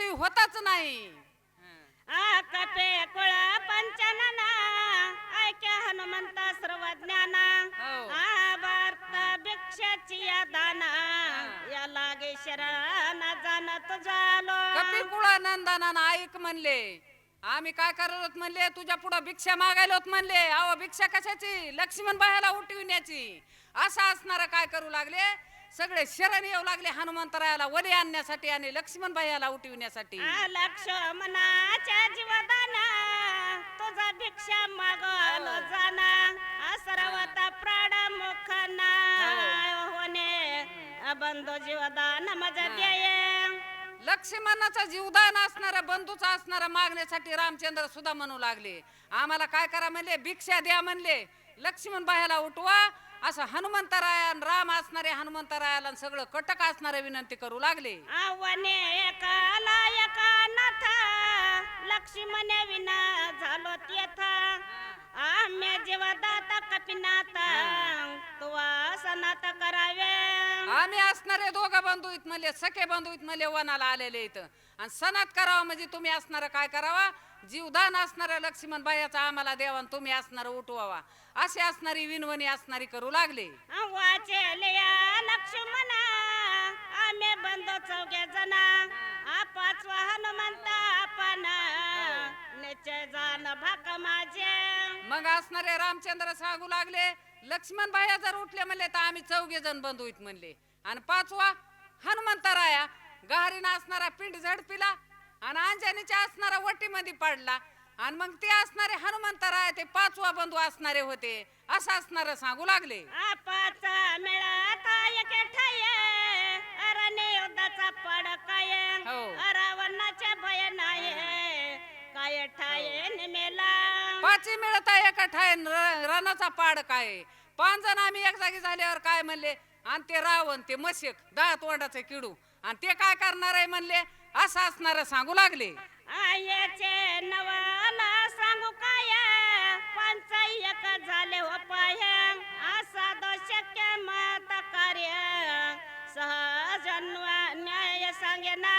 होताच नाही. कपे कुळ पंचनना ऐक्य हनुमंत सर्वज्ञाना हो. भारत भिक्षाची या दाना या लागे शरण जाणत झालो. कपिकुळानंदाना ऐक म्हणले, आम्ही काय करत म्हणले, तुझ्या पुढे भिक्षा मागायलोत म्हणले. अहो भिक्षा कशाची? लक्ष्मण बायाला उठविण्याची. असं असणार काय करू लागले, सगळे शरण येऊ लागले हनुमंतरायाला वली आणण्यासाठी आणि लक्ष्मण बायाला उठविण्यासाठी. लक्ष्मणाच्या जीवदाना तुझा भिक्षा मागलो जाना सर्वता प्राण मुखना होणे बंधू जीवदान मजा द्याय. लक्ष्मणाचा जीवदान असणारा बंधूचा असणारा मागण्यासाठी रामचंद्र सुद्धा म्हणू लागले, आम्हाला काय करा म्हणले, भिक्षा द्या म्हणले, लक्ष्मण बायाला उठवा. असं हनुमंतराया राम असणारे हनुमंतरायाला सगळं कटक असणारे विनंती करू लागले. वने एकाला एका नाथ लक्ष्मणे विना झालो तेथ आम्ही जीवदाता कपिनाथ तुवा सनात करावे. आम्ही असणारे दोघं बंधू आहेत म्हणले, सखे बंधू आहेत म्हणले, वनाला आलेले इथं. आणि सनात करावा म्हणजे तुम्ही असणार काय करावा, जीवदान असणाऱ्या लक्ष्मण बायाचा आम्हाला देवा, तुम्ही असणार उठवावा. अशी असणारी विनवणी असणारी करू लागले. वाचेले लक्ष्मणा आम्ही बंधू चौघे जना पाचवा हनुमंत आपण निश्चय जाण भाक माझे. मग असणारे रामचंद्र सांगू लागले, लक्ष्मण बाया जर उठले म्हणले तर आम्ही चौघे जण बंधू आहेत म्हणले. आणि पाचवा हनुमंतराया गहारीनं असणारा पिंड झडपिला आणि अंजनीच्या असणारा वटीमध्ये पडला. आणि मग ते असणारे हनुमंतराय ते पाचवा बंधू असणारे होते. असं असणार सांगू लागले. पाच मिळत एके ठाय अरण्य युद्धाचा पडकाय रावणाच्या भय नाही काय ठाय निमेला. पाची मिळत एका ठाय रणाचा पाड काय. 5 जण आम्ही एक जागी झाल्यावर काय म्हणले, आणि ते रावण ते मशक 10 तोंडाचे किडू आणि ते काय करणार आहे म्हणले. असं असणार सांगू लागले. आयचे नवाला सांगू काय पंच एक झाले हो पाय असा शक्य मत कार्य सहज न्याय सांगे ना.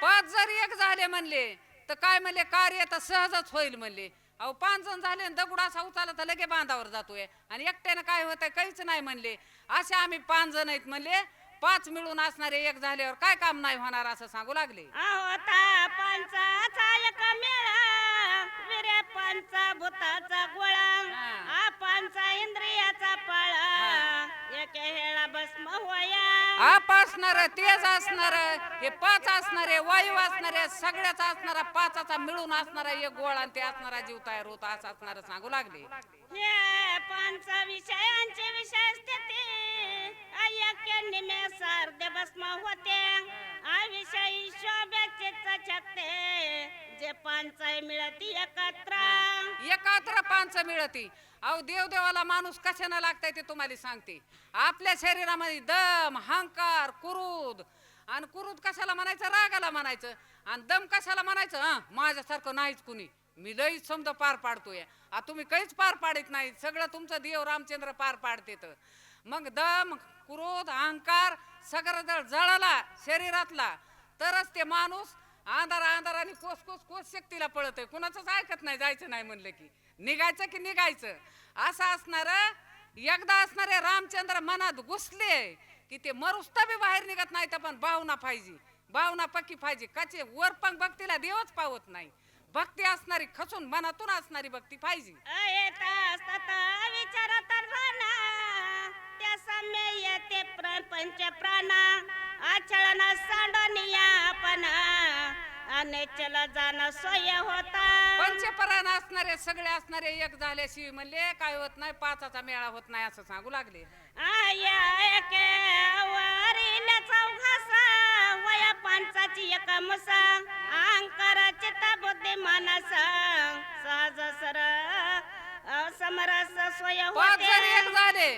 5 जर एक झाले म्हणले तर काय म्हणले, कार्य तर सहजच होईल म्हणले. अहो 5 जण झाले, दगड असा उचलला तर लगे बांधावर जातोय आणि एकट्यानं काय होतंय काहीच नाही म्हणले. असे आम्ही 5 जण आहेत म्हणले. 5 मिळून असणारे एक झाल्यावर काय काम नाही होणार असं सांगू लागले. होता पंचाचा एक मेळा विरे पंचभूताचा गोळा पंचा इंद्रियाचा पाळा एक हेळा भस्म होया. आप असणार तेज असणार हे 5 असणारे वायू असणारे सगळ्याचा असणारा 5चा मिळून असणारा एक गोळा आणि ते असणारा जीव तयार होता असं असणार सांगू लागले. हे पंच विषयांचे विषय स्थिती ऐक्य निमे सार्ध भस्म होते विषयी शोभ्याचे चकते जे पंच मिळती एकत्र 5 मिळती. अहो देवदेवाला माणूस कशाने लागताय ते तुम्हाला सांगते. आपल्या शरीरामध्ये दम अहंकार क्रोध आणि क्रोध कशाला म्हणायचं, रागाला म्हणायचं. आणि दम कशाला म्हणायचं, माझ्यासारखं नाहीच कुणी, मी लई समजा पार पाडतोय. तुम्ही काहीच पार पाडत नाही, सगळं तुमचं देव रामचंद्र पार पाडते. मग दम क्रोध अहंकार सगळं जर जळाला शरीरातला तरच ते माणूस अंधाराने कोस शक्तीला पळत आहे. कुणाचंच ऐकत नाही. जायचं नाही म्हणलं की निघायचं की निघायचं असं असणार. एकदा असणारे रामचंद्र मनात घुसले की ते मरुस्ता बी बाहेर निघत नाही. तर पण भावना पाहिजे, भावना पक्की पाहिजे. काचे वर पण भक्तीला देवच पावत नाही. भक्ती असणारी खचून मनातून असणारी भक्ती पाहिजे. विचारत त्या सम्य येते पंच प्राण आचळना सांडनिया आपण अनेचल जाण सोय होता. पंचपरायण असणारे सगळे असणारे एक झाल्याशिवाय म्हणले काय होत नाही, 5चा मेळा होत नाही असं सांगू लागले. वया पंचाची एक मुसा अहंकार चित्त बुद्धी मानस सहज सर समरस सोय 5 जर एक होते. झाले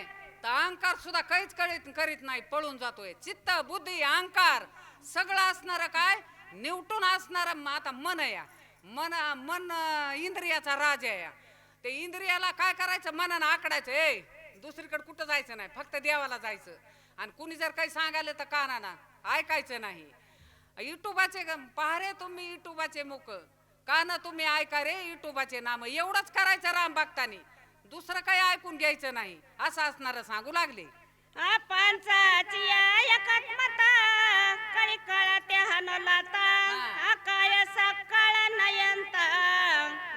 तर अहंकार सुद्धा काहीच करीत नाही, पळून जातोय. चित्त बुद्धी अहंकार सगळं असणार काय निवटून असणार. आता मन या मन इंद्रियाचा राजा या. ते इंद्रियाला काय करायचं, मनानं आकडायचं. दुसरीकडे कुठं जायचं नाही, फक्त देवाला जायचं. आणि कुणी जर काही सांगायला तर कानानं ऐकायचं नाही. युट्यूबाचे पहारे तुम्ही युट्यूबाचे मुख, कान तुम्ही ऐका रे युट्यूबाचे नाम. एवढंच करायचं राम भक्तानी, दुसरं काही ऐकून घ्यायचं नाही असं असणार सांगू लागले. पंचाची एकात्मता कळी काळा ते हनलाता काय सकाळ नयंता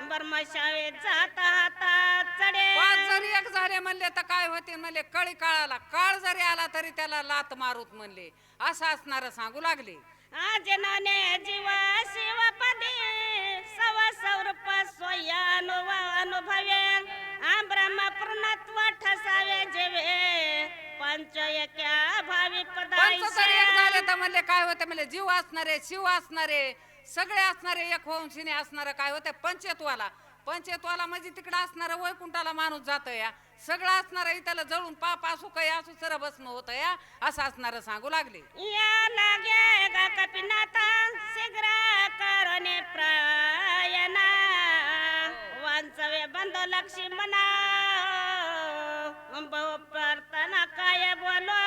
बर्मशावे जाता हाता चढे. पाच जरी एक झाले म्हणले तर काय होते म्हणले, कळी काळाला काळ जरी आला तरी त्याला लात मारूत म्हणले असं असणार सांगू लागले. जनाने जीवा शिवपदी सवा सौरप अनुभवे ब्रह्म पूर्णत्व ठसावे जेवे पंच एक्या भावी पंच जरी एक झाले पदाई. तर म्हणले काय होते म्हणले, जीव असणारे शिव असणारे सगळे असणारे एक होऊन शिने असणारं काय होते पंचत्वाला. पंचत्वाला म्हणजे तिकडे असणारं वैकुंठाला माणूस जात या, सगळं असणारं त्याला जळून पाप असू काही असू सर बसणं होत या असं असणारं सांगू लागले. या लागे गा कपिनाथा शीघ्र करणे प्रयाणा वांचवे बंद लक्ष्मणा बहु प्रार्थना काय बोलो.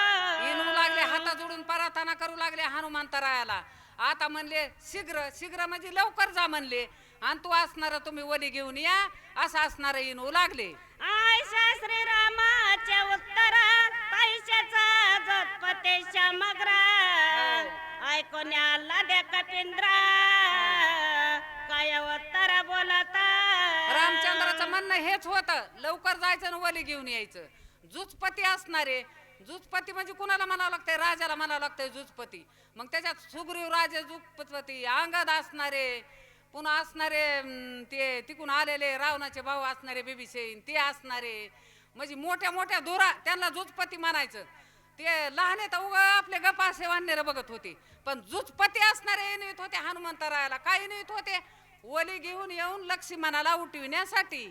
येऊ लागले हाता जोडून प्रार्थना करू लागले हनुमंतरायाला. आता म्हणले शीघ्र शीघ्र म्हणजे लवकर जा म्हणले, आणि तू असणार तुम्ही वली घेऊन या असं असणार येऊ लागले. आयशा श्रीरामाच्या उत्तर पैशाचा जोतपतेच्या मगरा ऐकून आला दे कपिंद्रा काय उत्तर बोलता. रामचंद्राचं म्हणणं हेच होतं, लवकर जायचं आणि वली घेऊन यायचं. जुजपती असणारे, जुजपती म्हणजे कुणाला म्हणावं लागतंय, राजाला म्हणावं लागतंय जुजपती. मग त्याच्यात सुग्रीव राजे जुजपती, अंगद असणारे, पुन्हा असणारे ते तिकून आलेले रावणाचे भाऊ असणारे बिभीषण ते असणारे, म्हणजे मोठ्या मोठ्या दोरा त्यांना जुजपती म्हणायचं. ते लहाने तर उगा आपले गपासे वाढणारे बघत होते, पण जुजपती असणारे निवित होते हनुमंतरायाला. काय निवित होते, वली घेऊन येऊन लक्ष्मणाला उठविण्यासाठी.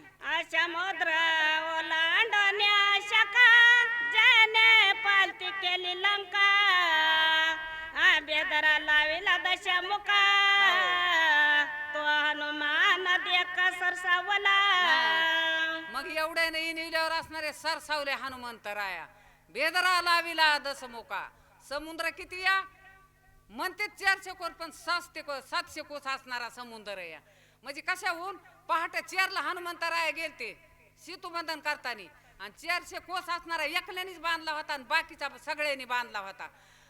समुद्र ओलांडण्या शका ज्याने पालती केली लंका बेदरा लाविला दशा मुका तो हनुमान देख सरसावला. मग एवढ्या नाही निल्यावर असणारे सरसावले हनुमंतराया, बेदरा लाविला दसमुका. समुद्र किती या म्हणते 400 कोस, पण 700 कोस असणारा समुद्र या. म्हणजे कशाहून पहाटे 4ला हनुमंतराया गेलते सेतुबंधन करताना, आणि 400 कोस असणारा एकल्यानेच बांधला होता आणि बाकीचा सगळ्यांनी बांधला होता.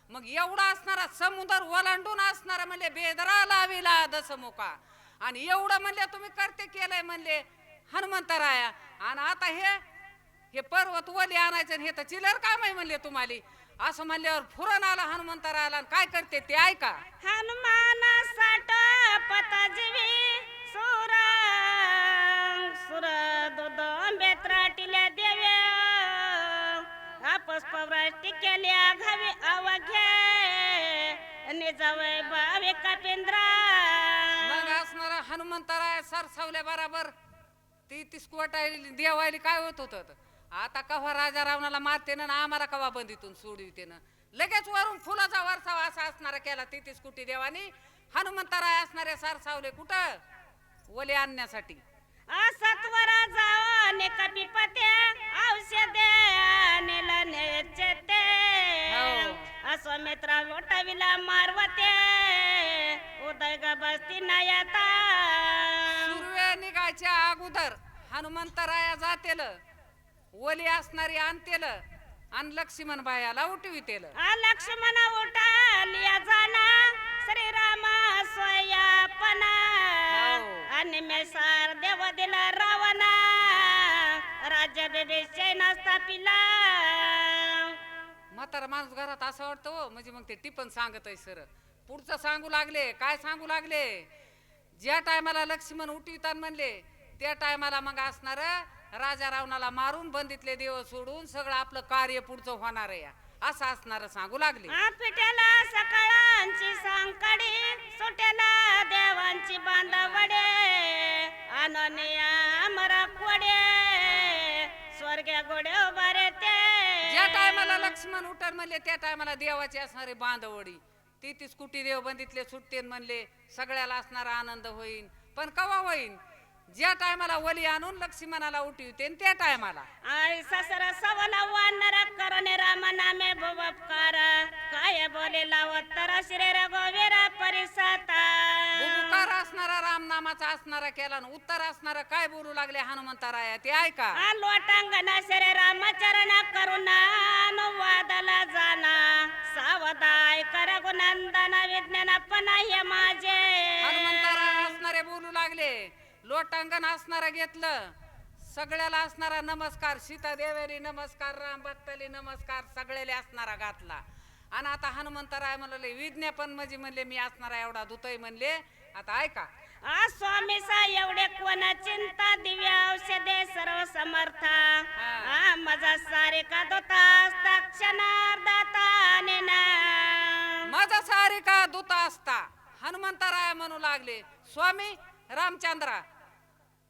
मग एवढा असणारा समुद्र ओलांडून असणारा म्हणले बेदरा लाविला दसमुका. आणि एवढं म्हणले तुम्ही करते केलंय म्हणले हनुमंतराया, आणि आता हे पर्वत वली आणायचं हे तर चिलर काम आहे म्हणले तुम्हाला. असं म्हणल्यावर फुरण आला हनुमंतरायाला, काय करते ते ऐका. हनुमान साठ पतजीवी सुर सुर दूध बेत्राटिल्या देव्या आपस पवराटी केल्या घावे अवघे निजावे बावे कपिंद्रा. मग असणारा हनुमंतराया सरसावल्या बराबर ती तिसकुवटायली देवायली काय होत होत. आता कव्हा राजा रावणाला मारते ना आम्हाला कव्हा बंदीतून सोडविते ना, लगेच वरून फुलाचा वरसावा असा असणारा केला. तेतीस कुटी देवानी हनुमंतराय असणारे सरसावले कुठं वले आणण्यासाठी. सत्वरा जाओ ने कपिपते औषधे नेला नेचते अश्वमित्रा लोटविला मारवते उदय ग बसती नयता. सूर्य निघायच्या अगोदर हनुमंतराया जातेल, वली असणारी आणतेल आणि लक्ष्मण बायाला उठवितेल. लक्ष्मण उठालिया जाना श्रीरामा स्वयापना आणि मेसार देव दिला रावणा राज्य देशे स्थापिला. म्हातारा माणूस घरात असं वाटतं हो, म्हणजे मग ते टिपण सांगत आहे सर. पुढचं सांगू लागले, काय सांगू लागले, ज्या टायमाला लक्ष्मण उठवितात म्हणले त्या टायमाला मग असणार राजा रावणाला मारून बंदीतले देव सोडून सगळं आपलं कार्य पुढचं होणार आहे असं असणार सांगू लागले. पिठ्याला सकाळांची सांकडी सुट्याला देवांची बांधवडे अनन्या अमरा कोडे स्वर्ग्या गोडे उभारे ते. ज्या टायमाला लक्ष्मण उठर म्हणले त्या टायमाला देवाची असणारे बांधवडी 33 कोटी देव बंदीतले सुटते म्हणले, सगळ्याला असणारा आनंद होईल. पण कवा होईल, ज्या टायमाला वली आणून लक्ष्मणाला उठवते त्या टायमाला आई ससरा सवला वानर करणे राम नामे भुवपकार काय बोले लावत्तर श्री रघुवीर परिसाता बुबुकार असणारा राम नामाचा असणारा केला आणि उत्तर असणारा काय बोलू लागले हनुमंतराया ते ऐका लोटांगण श्री रामचरण करुणा अनुवादला जाना सावधाय कर गुनंदन विज्ञान पण हे माझे हनुमंतराय असणारे बोलू लागले लोटांगण असणारा घेतलं सगळ्याला असणारा नमस्कार सीता देवेली नमस्कार राम भक्तली नमस्कार सगळ्याला असणारा घातला आणि आता हनुमंतराय म्हणले विज्ञापन म्हणजे म्हणले मी असणारा एवढा दुतय म्हणले आता ऐका स्वामी सा एवढे कोण चिंता दिव्य औषधे सर्व समर्था माझा सारे का दोता क्षणार्धाता माझा सारे का दूता असता हनुमंतराय म्हणू लागले स्वामी रामचंद्रा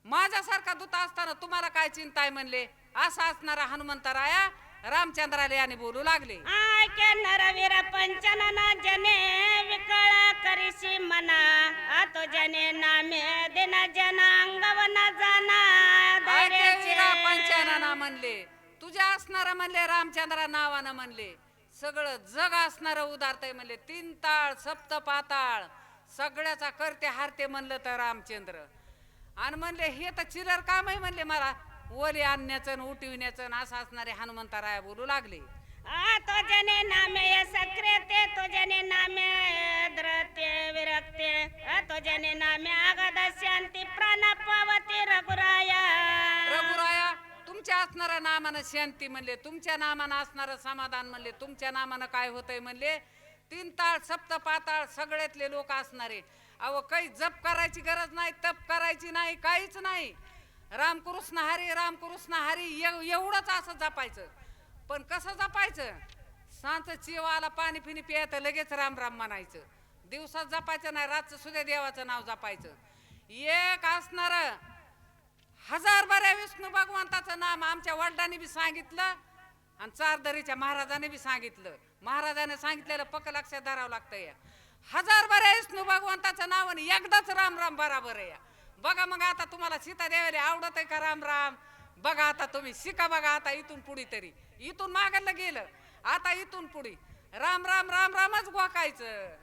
माझ्यासारखा दूत असताना तुम्हाला काय चिंता आहे म्हणले असा असणारा हनुमंतराया रामचंद्राला याने बोलू लागले नरवीर पंचनना जने विकळ करीशी मना आतो जने नामे दिन जनांगवन जाना पंचानना म्हणले तुझ्या असणारा म्हणले रामचंद्रा नावानं म्हणले सगळं जग असणारं उदारतय म्हणले 3 ताळ सप्त पाताळ सगळ्याचा करते हारते म्हणलं तर रामचंद्र आणि म्हणले हे तर चिरर काम आहे म्हणले मला ओली आणण्याचं उठविण्याचं असं असणारे हनुमंतराया बोलू लागले तो जने नामे सक्रियते तो जने नामे द्रते विरक्ते तो जने नामे आगद शांती प्राण पावती रघुराया तुमच्या असणाऱ्या नामानं शांती म्हणले तुमच्या नामानं असणारं समाधान म्हणले तुमच्या नामानं काय होतंय म्हणले 3 ताळ सप्त पाताळ सगळ्यातले लोक असणारे अहो काही जप करायची गरज नाही तप करायची नाही काहीच नाही रामकृष्ण हरी एवढंच असं जपायचं पण कसं जपायचं सांच चिवाला पाणी फिनी प्यायचं लगेच राम राम म्हणायचं दिवसात जपायचं नाही रातचं सुद्धा देवाचं नाव जपायचं एक असणार 1000 बऱ्या विष्णू भगवंताचं नाम आमच्या वडिलांनी बी सांगितलं आणि चारदरीच्या महाराजाने बी सांगितलं महाराजाने सांगितलेलं पक्क लक्षात धरावं लागतं या 1000 बऱ्या विष्णू भगवंताचं नाव आणि एकदाच राम राम बराबर आहे या बघा मग आता तुम्हाला सीता देवाला आवडत आहे का राम राम बघा आता तुम्ही शिका बघा आता इथून पुढे तरी इथून मागायला गेलं आता इथून पुढे राम राम राम रामच गोकायचं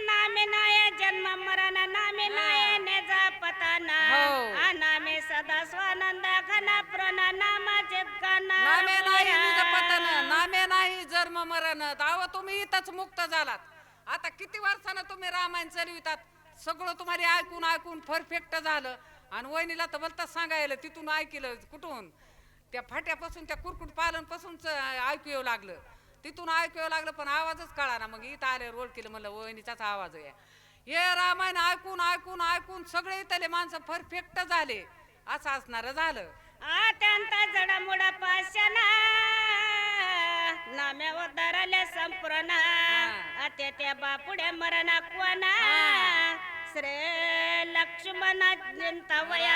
नामे नाय जन्म मरण नामे नाय नेजा पताना नामे सदा स्वानंद घन प्रण नामाचे गाना नामे नाही निज पतन नामे नाही जन्म मरण अहो तुम्ही इथंच मुक्त झालात आता किती वर्षानं तुम्ही रामायण चालवितात सगळं तुम्हाला ऐकून ऐकून परफेक्ट झालं आणि वहिनीला तर बोलताच सांगायला तिथून ऐकलं कुठून त्या फाट्यापासून त्या कुरकुट पालन पासूनच ऐकू येऊ लागलं तिथून ऐकू येऊ लागलं पण आवाजच कळा ना मग इथं आल्यावर रोड केलं म्हणलं वहिनीचाच आवाज आहे हे रामायण ऐकून ऐकून ऐकून सगळे इथले माणसं परफेक्ट झाले असं असणार झालं अत्यंत जडमुड पाषाणा नामे उदारले संपूर्ण अत्य त्या बापुडे मरण कोणा श्री लक्ष्मण चिंतावया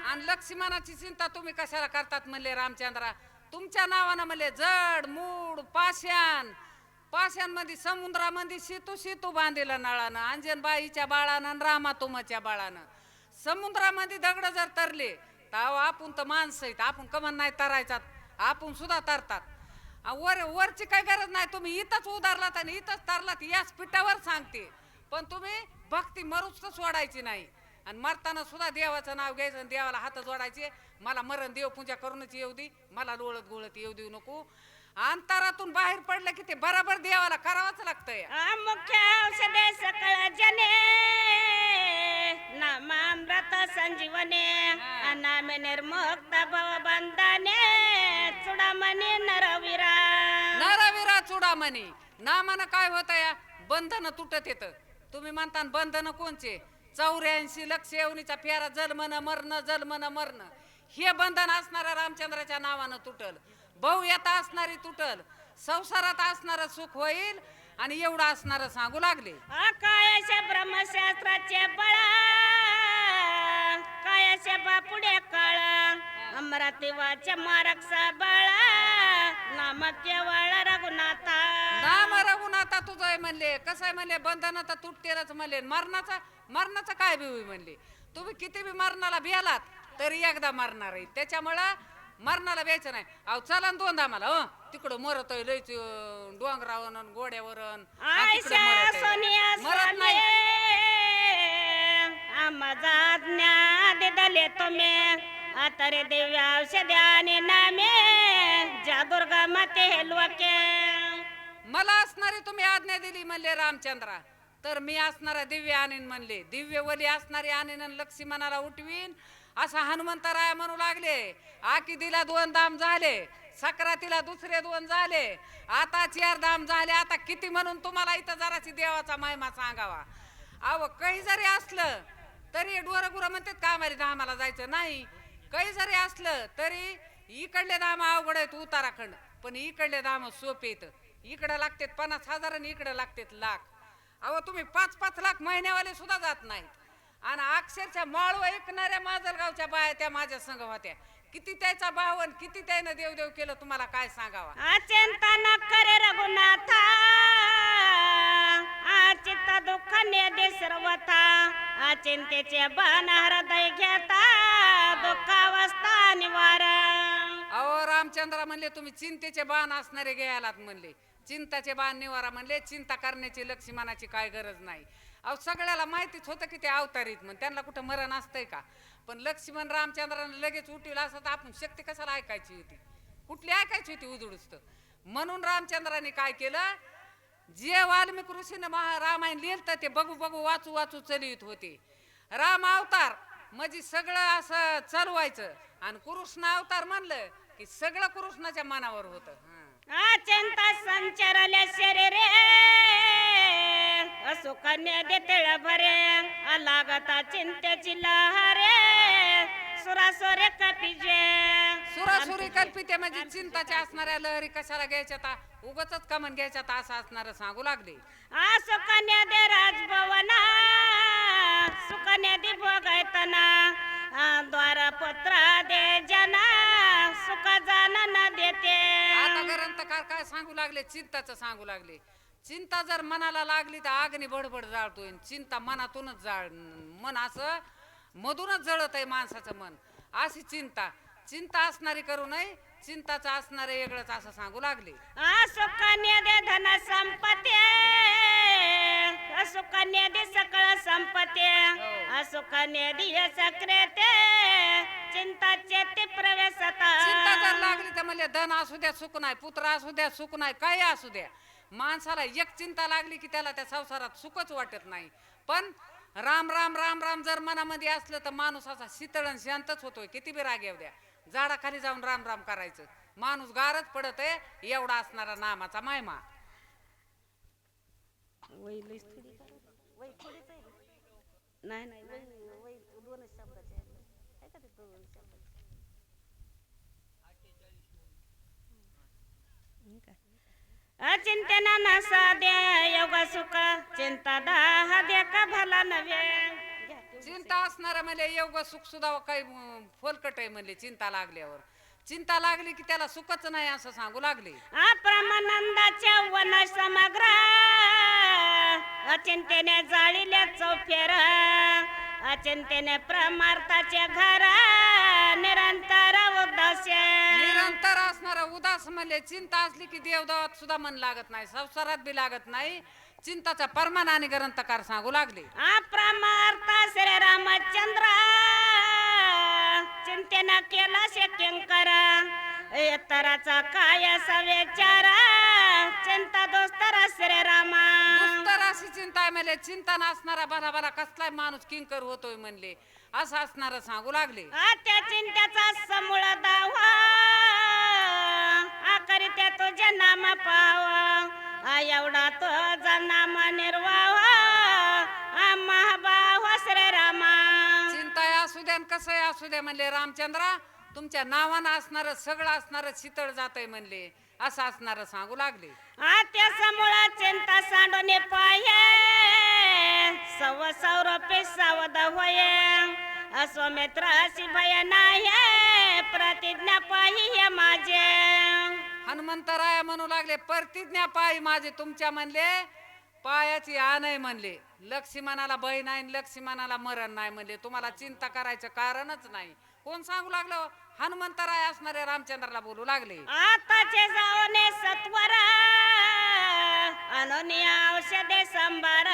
आणि लक्ष्मणाची चिंता तुम्ही कशाला करतात म्हणले रामचंद्रा तुमच्या नावानं म्हणले जड मूड पाषाण मध्ये समुद्रामध्ये सीतू बांधिलं नळानं अंजनबाईच्या बाळानं आणि रामातुमाच्या बाळानं समुद्रामध्ये दगड जर तरले तर आपण तर माणसं आहेत आपण कमान नाही तरायचात आपण सुद्धा तरतात वरची काही गरज नाही तुम्ही इथंच उदारलात आणि इथंच तरलात याच पिठावर सांगते पण तुम्ही भक्ती मरूच तर सोडायची नाही आणि मरताना सुद्धा देवाचं नाव घ्यायचं आणि देवाला हात जोडायचे मला मरण देव पूजा करूनच येऊ दे मला लोळत गोळत येऊ देऊ नको अंतरातून बाहेर पडलं की ते बरोबर देवाला करावंच लागतंय मुख्य औषधे सकळ जने नामामृत संजीवने नामे निर्मुक्त भव बंधने चुडामणी नरवीरा चुडामणी नामानं काय होत या बंधन तुटत येत तुम्ही म्हणता बंधन कोणचे 84 लक्ष येवनीचा फेरा जन्मन मरण हे बंधन असणाऱ्या रामचंद्राच्या नावानं तुटल भाऊ येता असणारी तुटल संसारात असणार सुख होईल आणि एवढं असणार सांगू लागले कायशे ब्रह्मशास्त्राचे बळा कायशे बापुडे काळ अमराती वाचे मारकसा बळा नाम केवळ रघुनाथा नाम रघुनाथा तुझं म्हणले कसं आहे म्हणले बंधन तर तुटतेलच म्हणले मरणाचा काय भिवी म्हणले तुम्ही किती बी मरणाला भियालात तरी एकदा मरणार आहे. त्याच्यामुळं मरणाला भ्यायचं नाही. अहो चला न दोनदा मला तिकडं मरतोय लयच डोंगरावर अन गोड्यावरून आयशा सोनिया मरत नाही. आम्हा ज्ञान दिले तुम्ही आतरे दिव्य औषध्याने नामे ज्या दुर्गा माते लोके. मला असणारी तुम्ही आज्ञा दिली म्हणले रामचंद्रा, तर मी असणारा दिव्य आणीन म्हणले. दिव्य वली असणारी आणीन आणि लक्ष्मणाला उठवीन असा हनुमंतराय म्हणू लागले. आकिदीला 2 दाम झाले, सक्रातीला दुसरे 2 झाले, आता 4 दाम झाले. आता किती म्हणून तुम्हाला इथं जराशी देवाचा महिमा सांगावा. अहो काही जरी असलं तरी डोरगुरं म्हणतात का आम्हाला धामाला जायचं नाही. काही जरी असलं तरी इकडले धाम अवघड आहेत उत्तराखंड, पण इकडले धाम सोपे येत. इकडे लागतात 50,000 आणि इकडे लागतात लाख. अहो तुम्ही 5-5 लाख महिन्यावाले सुद्धा जात नाहीत. आणि अक्षरशः माळव ऐकणाऱ्या माजलगावच्या बाया त्या माझ्या संग होत्या. किती त्याचा भावन किती त्यानं देवदेव केलं तुम्हाला काय सांगावा. अचिंता न करे रघुनाथा अचिंत दुःख नेदे सर्वथा अचिंतेचे बाण हृदय घेता दुःखावस्था निवार. अहो रामचंद्र म्हणले तुम्ही चिंतेचे बाण असणारे घ्यायलात म्हणले. चिंताचे बाण निवारा म्हणले. चिंता करण्याची लक्ष्मणाची काय गरज नाही. अहो सगळ्याला माहितीच होतं की ते अवतारीत म्हणून त्यांना कुठं मरण असतंय का. पण लक्ष्मण रामचंद्राने लगेच उठवलं असं तर आपण शक्ती कशाला ऐकायची होती. कुठली ऐकायची होती उजुडूस्त. म्हणून रामचंद्राने काय केलं, जे वाल्मिक ऋषीने रामायण लिहिलं तर ते बघू बघू वाचू वाचू चलित होते. राम अवतार म्हणजे सगळं असं चालवायचं आणि कृष्ण अवतार म्हणलं की सगळं कृष्णाच्या मनावर होतं. अचिंता संचरले शरीरे सुकन्या देतळ भरे लागता चिंतेची लहरे सुरासुरे कपिजे. सुरासुरी कल्पिते म्हणजे चिंताच्या असणाऱ्या लहरी कशाला घ्यायच्या, उगच कमन घ्यायच्या असं असणार सांगू लागले. सुकन्या दे राजभवना सुकन्या दे भोगायतना द्वारपत्र दे जना सुख जाना न देते. आता ग्रंथकार काय सांगू लागले, चिंताचं सांगू लागले. चिंता जर मनाला लागली तर अग्नी बडबड जाळतोय. चिंता मनातूनच जाळ, मन असं मधूनच जळत आहे माणसाचं मन. अशी चिंता चिंता असणारी करू नये, चिंताचं असणारे वेगळंच असं सांगू लागले. सुकन्या दे धन संपत्ती सुकन्या दे सकळ संपत्ती सुकन्या दे सक्रेते चिंताचे ते प्रवेशता. चिंता जर लागली तर म्हणजे धन असू द्या सुख नाही, पुत्र असू द्या सुख नाही, काही असू द्या. माणसाला एक चिंता लागली की त्याला त्या संसारात सुखच वाटत नाही. पण राम राम राम राम जर मनामध्ये असलं तर माणूस असा शीतळ आणि शांतच होतोय. किती बी राग येऊ द्या, झाडाखाली जाऊन राम राम करायचं, माणूस गारच पडत आहे. एवढा असणारा नामाचा महिमा. नाही नाही अचिंतना न साध्या योग सुख चिंता दाह दे का भला नव्हे. चिंता असणारा म्हणजे योग सुख सुद्धा काही फोलकट आहे म्हणले. चिंता लागल्यावर चिंता लागली की त्याला सुखच नाही असं सांगू लागले. अप्रमानंदाच्या वन समग्र अचिंतेने जाळीले चौफेर अचिंतेने प्रमार्थाचे घर निरंतर उदास. निरंतर असणारा उदास म्हणले. चिंता असली की देवदेवात सुद्धा मन लागत नाही, संसारात बी लागत नाही. चिंताचा परमान आणि ग्रंथकार सांगू लागले. अप्रमार्थ श्री रामचंद्र चिंतेनं केला शक्यंकर येतराचा काय सवेचार चिंता दोस्तर श्री रामा. दुस्तर अशी चिंता आहे म्हणले. चिंता नसणारा बरा बरा कसलाय माणूस किंकर होतोय म्हणले. असं असणार सांगू लागले. त्या चिंतेचा समूळ दावा करीते तुझे नाम पावा एवढा तुझा नाम निर्वाह महाभाव श्री रामा. चिंता असू द्या कसं असू द्या म्हणले. रामचंद्रा तुमच्या नावानं असणार सगळं असणार शीतळ जातय म्हणले. असं असणार सांगू लागले. त्या समूळ चिंता सांडून पाये सव सौरपे सावध होये अस्वमित्र अशी भय नाही प्रतिज्ञा पाही हे माझे. हनुमंतराय म्हणू लागले प्रतिज्ञा पायी माझे तुमच्या म्हणले पायाची आ नाही म्हणले, लक्ष्मणाला बहीण आहे आणि लक्ष्मणाला मरण नाही म्हणले. तुम्हाला चिंता करायचं कारणच नाही. कोण सांगू लागलं? हनुमंतराय असणारे रामचंद्राला बोलू लागले. आताचे जावने सत्वर अनोनिया औषधे संभार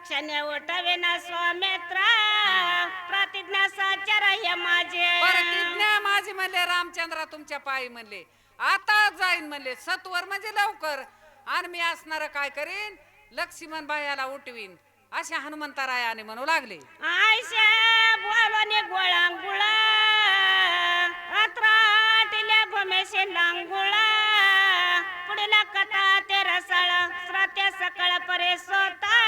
क्षण उठविना स्वामित्र प्रतिज्ञा साचार हे माझे. प्रतिज्ञा माझी म्हणले रामचंद्रा तुमच्या पायी म्हणले. आता जाईन म्हणले सत्वर म्हणजे लवकर. आणि मी असणार काय करीन, लक्ष्मण बायाला उठवीन अशा हनुमंतरायाने म्हणू लागले. आयशा बोलवणे गोळांगुळा अत्राटिल्या भूमेशी लांगुळा पुढील कथा ते रसाळ श्रोत्या सकळ परे स्वतः.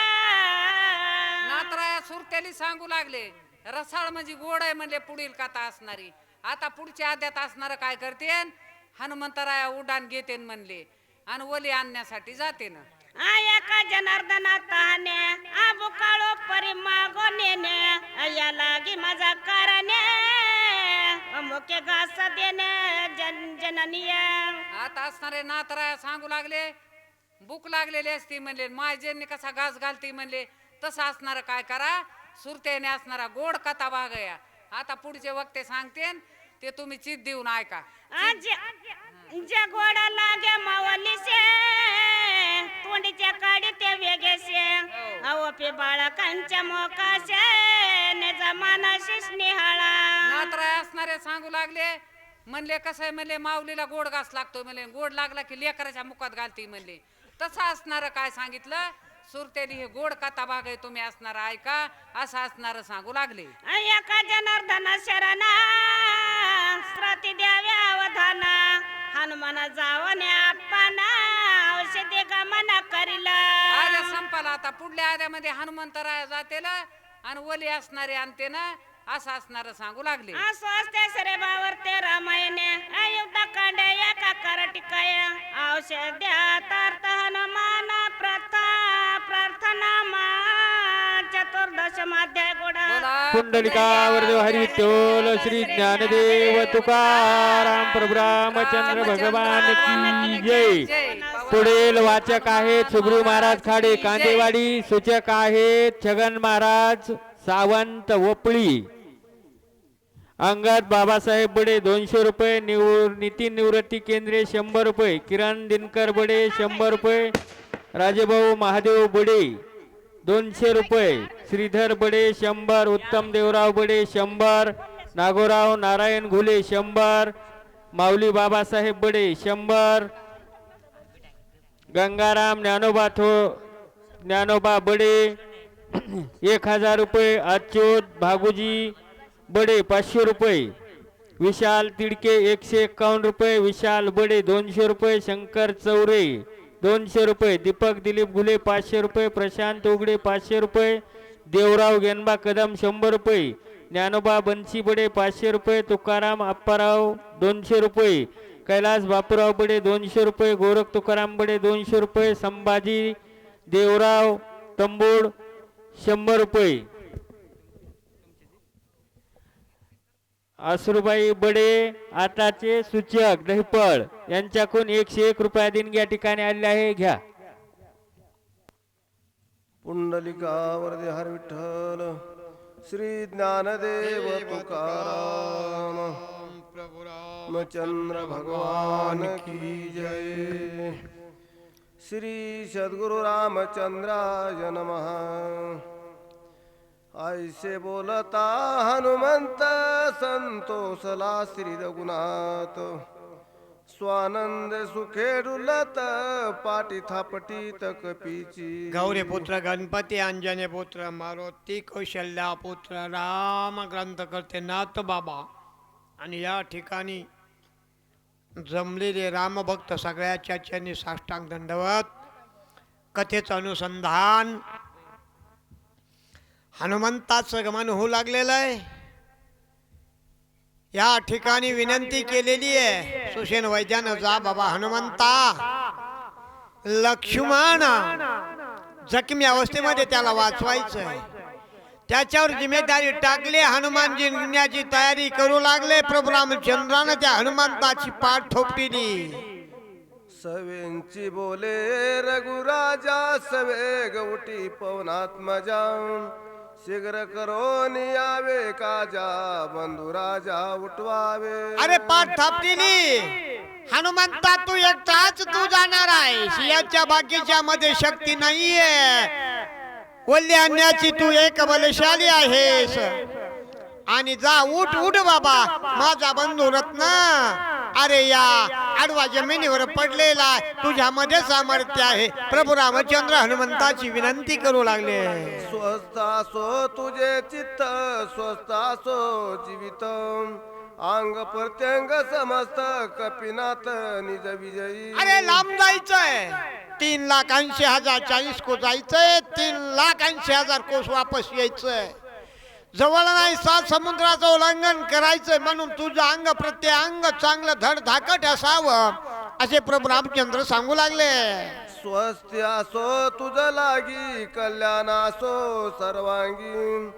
नातराया सुरतेली सांगू लागले, रसाळ म्हणजे गोड आहे म्हणले पुढील कथा असणारी. आता पुढच्या आद्यात असणार काय करतेन, हनुमंतराया उड्डाण घेतेन म्हणले आणि ओली आणण्यासाठी जाते ना. आया का जनार्दना तहाने आबू काळो परी मागो नेने या लागी माझा कारणे मुके घास देणे जननीय. आता असणारे नातराया सांगू लागले, भूक लागलेली असती म्हणले, मायजेंनी कसा घास घालती म्हणले तसं असणार काय करा, सुरतेने असणारा गोड कथा भागया. आता पुढचे वक्ते सांगतेन ते तुम्ही चित देऊन ऐका. जे गोड लागे मावलीसे तोंडीच्या काडी ते वेगेसे अवपे बाळकांच्या मोकाशे ने जमाना शिष्णिहाळा. नातराय असणारे सांगू लागले, म्हणले कसं आहे म्हणले, माऊलीला गोड घास लागतो म्हणले, गोड लागला की लेकराच्या मुखात घालती म्हणले. तसं असणार काय सांगितलं, सुरतेली हे गोड कथा भाग आहे तुम्ही असणार ऐका असं असणार सांगू लागले. एका जनार्दना शरणा श्रुती द्यावे अवधाना हनुमान जावने आपणा औषधे गमन करीला. आद्या संपाला. आता पुढल्या आद्यामध्ये हनुमंतराया जातेल आणि ओली असणारे आणते ना असं असणार सांगू लागले. स्वस्ते सरे बावर ते रामायणे अयुद्ध कांड एका करटिकाय औषध्यात अर्थ हनुमान प्रार्थना मा चतुर्दश माध्याय गोडा. पुंडलिकावरदेव हरी विठ्ठल श्री ज्ञानदेव तुकाराम प्रभु रामचंद्र भगवान की जय. पुढील वाचक आहेत सुग्रीव महाराज खाडे कांदेवाडी, सूचक आहेत छगन महाराज सावंत वपळी. अंगद बाबासाहेब बडे 200 रुपये, नितीन निवृत्ती केंद्रे 100 रुपये, किरण दिनकर बडे 100 रुपये, राजेभाऊ महादेव बडे 200 रुपये, श्रीधर बडे 100, उत्तम देवराव बडे 100, नागोराव नारायण घुले 100, माऊली बाबासाहेब बडे 100, गंगाराम ज्ञानोबा बडे 1000 रुपये, अच्युत भागुजी बडे 500 रुपये, विशाल तिडके 151 रुपये, विशाल बडे 200 रुपये, शंकर चौरे 200 रुपये, दीपक दिलीप घुले 500 रुपये, प्रशांत उगडे 500 रुपये, देवराव गेनबा कदम 100 रुपये, ज्ञानोबा बंसी बडे 500 रुपये, तुकाराम अप्पाराव 200 रुपये, कैलास बापूराव बडे 200 रुपये, गोरख तुकाराम बडे 200 रुपये, संभाजी देवराव तंबूड 100 रुपये, आसुरबाई बडे आताचे सूचक दहिपळ यांच्याकडून 101 रुपया देणगी या ठिकाणी आलेली आहे. घ्या. पुंडलिकावरदे हर विठ्ठल श्री ज्ञानदेव तुकाराम प्रभु रामचंद्र भगवान की जय. श्री सद्गुरु रामचंद्राय नमः. ऐसे बोलता हनुमंत संतोषला श्री रघुनाथ स्वानंद सुखे डुलत पाटी थापटी कपीची. गौरी पुत्र गणपती अंजने पुत्र मारुती कौशल्या पुत्र राम ग्रंथ करते नाथ बाबा. आणि या ठिकाणी जमलेले रामभक्त सगळ्याच्या चरणी साष्टांग दंडवत. कथेचं अनुसंधान हनुमंताचं गमन होऊ लागलेलं आहे. या ठिकाणी विनंती केलेली आहे सुशेन वैद्यानं, जा बाबा हनुमंता, लक्ष्मण जखमी अवस्थेमध्ये त्याला वाचवायचं आहे. त्याच्यावर जिम्मेदारी टाकली. हनुमानजी निघण्याची तयारी करू लागले. प्रभू रामचंद्रानं त्या हनुमंताची पाठ थोपटिली. सवेंची बोले रघुराजा सवे गवटी पवनात्मजा शीघ्र करून यावे काजा बंधू राजा उठवावे. अरे पाठ थापटीली हनुमंता तू एकटाच तू जाणार आहे याच्या बाकीच्या मध्ये शक्ती नाहीये. वल्ली आणण्याची तू एक बलशाली आहेस. आणि जा उठ उठ बाबा माझा बंधू रत्न. अरे या आडवा जमिनीवर पडलेला तुझ्यामध्ये सामर्थ्य आहे. प्रभू रामचंद्र हनुमंताची विनंती करू लागले. स्वस्थ असो तुझे चित्त स्वस्थ असो जीवित अंग प्रत्यंग समस्त कपिनाथ निज विजयी. अरे लांब जायचंय 3,80,000 40 कोस जायचंय. 3,80,000 कोस वापस यायचंय. जवळ नाही 7 समुद्राचं उल्लंघन करायचंय म्हणून तुझं अंग प्रत्यंग चांगलं धड धाकट असावं असे प्रभू रामचंद्र सांगू लागले. स्वस्ति असो तुझ लागी कल्याण असो सर्वांगी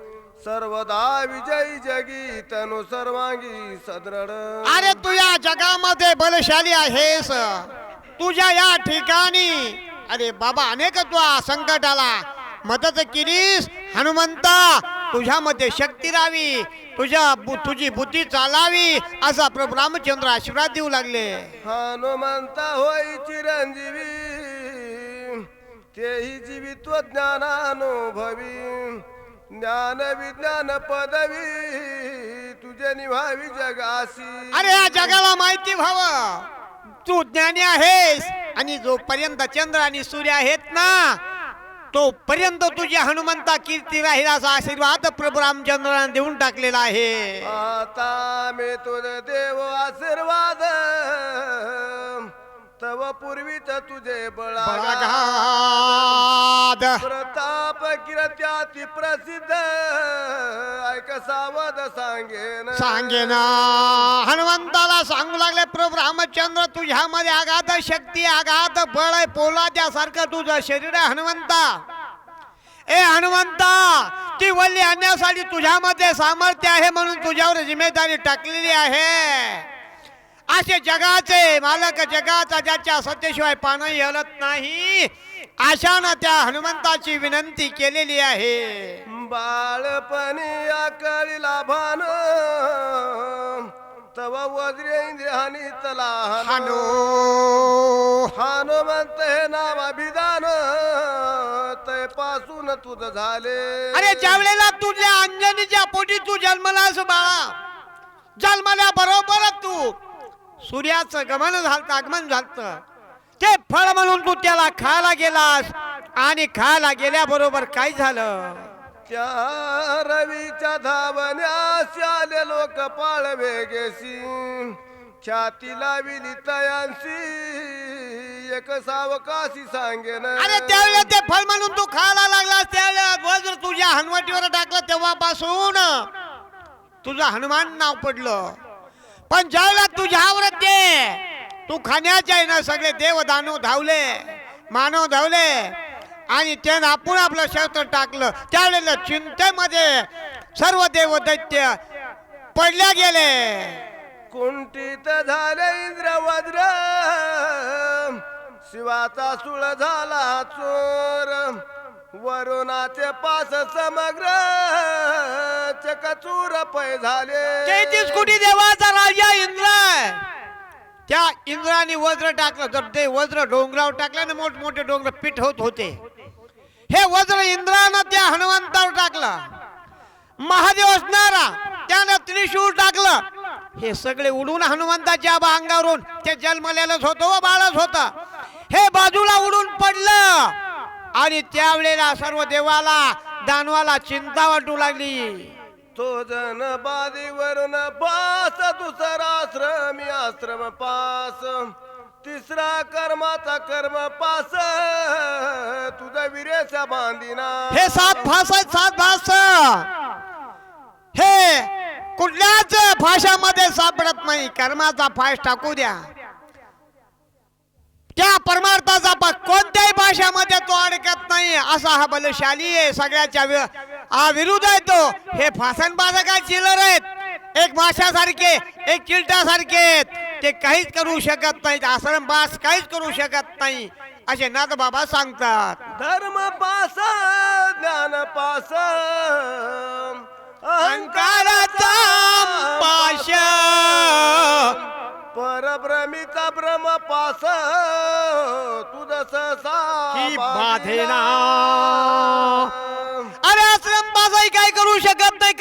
सर्वदा विजयी जगी तनु सर्वांगी सदृढ. अरे तू या जगामध्ये बलशाली आहेस. तुझ्या या ठिकाणी अरे बाबा अनेक तू संकटाला मदत केलीस. हनुमंता तुझ्यामध्ये शक्ती राहावी तुझी बुद्धी चालावी असा प्रभू रामचंद्र आशीर्वाद देऊ लागले. हनुमंता होई चिरंजीवी तेही जीवित्व ज्ञानानुभवी ज्ञान विज्ञान पदवी तुझे निभावी जगासी. अरे या जगाला माहिती व्हावं तू ज्ञानी आहेस. आणि जोपर्यंत चंद्र आणि सूर्य आहेत ना तोपर्यंत तुझी हनुमंता कीर्ती राहील असा आशीर्वाद प्रभू रामचंद्राने देऊन टाकलेला आहे. आता मी तुझे देव आशीर्वाद तव पूर्वीच तुझे बळाघात प्रताप कीर्त्याती प्रसिद्ध ऐक सावध सांगेन. हनुमंताला सांगू लागले प्रभू रामचंद्र तुझ्यामध्ये आघात शक्ती आघात बळ आहे पोलाद्यासारखं तुझं शरीर आहे हनुमंता. ए हनुमंता ती वल्ली आणण्यासाठी तुझ्यामध्ये सामर्थ्य आहे म्हणून तुझ्यावर जिम्मेदारी टाकलेली आहे. असे जगाचे मालक जगाचा ज्याच्या सत्यशिवाय पानही हलत नाही अशानं त्या हनुमंताची विनंती केलेली आहे. बाळपणी आकळीला भान तव वज्रेंद्र हानितला हनु हनुमंत हे नाव अभिधान ते पासून तुझ झाले. अरे ज्यावेळेला तुझ्या अंजनीच्या पोटी तू जन्मलास बाळा जन्मल्या बरोबर तू सूर्याचं आगमन झालं. ते फळ म्हणून तू त्याला खायला गेलास आणि खायला गेल्याबरोबर काय झालं. त्या रवीच्या धावण्यास आले लोक पाळवे गेसी ख्याती लाविली तयांशी एक सावकाशी सांगेन. अरे त्यावेळेला ते फळ म्हणून तू खायला लागलास त्यावेळेला वज्र तुझ्या हनुवटीवर टाकलं तेव्हापासून तुझं हनुमान नाव पडलं. पण ज्यावेळेला तुझ्यावर ते तू खाण्याच्या ना सगळे देव दानव धावले मानव धावले आणि त्यानं आपण आपलं शस्त्र टाकलं. त्यावेळेला चिंतेमध्ये सर्व देव दैत्य पडल्या गेले. कुंठित झाले इंद्र वज्र शिवाचा सुळ झाला चोर वरुणाचे पास समग्र चकचूर पै झाले. 33 कोटी देवाचा राजा इंद्र त्या इंद्राने वज्र टाकलं. तर ते वज्र डोंगरावर टाकल्याने मोठमोठे डोंगर पीठ होत होते. हे वज्र इंद्रानं त्या हनुमंतावर टाकलं. महादेव असणारा त्यानं त्रिशूळ टाकलं. हे सगळे उडून हनुमंताच्या अंगावरून ते जन्मलेलंच होतं व बाळच होतं हे बाजूला उडून पडलं. आणि त्यावेळेला सर्व देवाला दानवाला चिंता वाटू लागली. तो जन बादीवरून पास दुसरा आश्रमी आश्रम पास तिसरा कर्माचा कर्म पास तुझा विरेचा बांधिना. हे 7 भास आहेत 7 भास. हे कुठल्याच भाषामध्ये सापडत नाही. कर्माचा फास टाकू द्या त्या परमार्थाचा कोणत्याही भाषामध्ये तो अडकत नाही असा हा बलशाली आहे. सगळ्याच्या विरुद्ध आहे तो. हे फासनबाज काय चिल्लर आहेत. एक माशासारखे एक चिलटासारखे ते काहीच करू शकत नाहीत आश्रम बास काहीच करू शकत नाही असे नाथ बाबा सांगतात. धर्म पास ज्ञान पास अहंकाराचा पाश परभ्रमीचा भ्रम पास तुझ ही बाधेना. अरे आश्रम बाजाई काय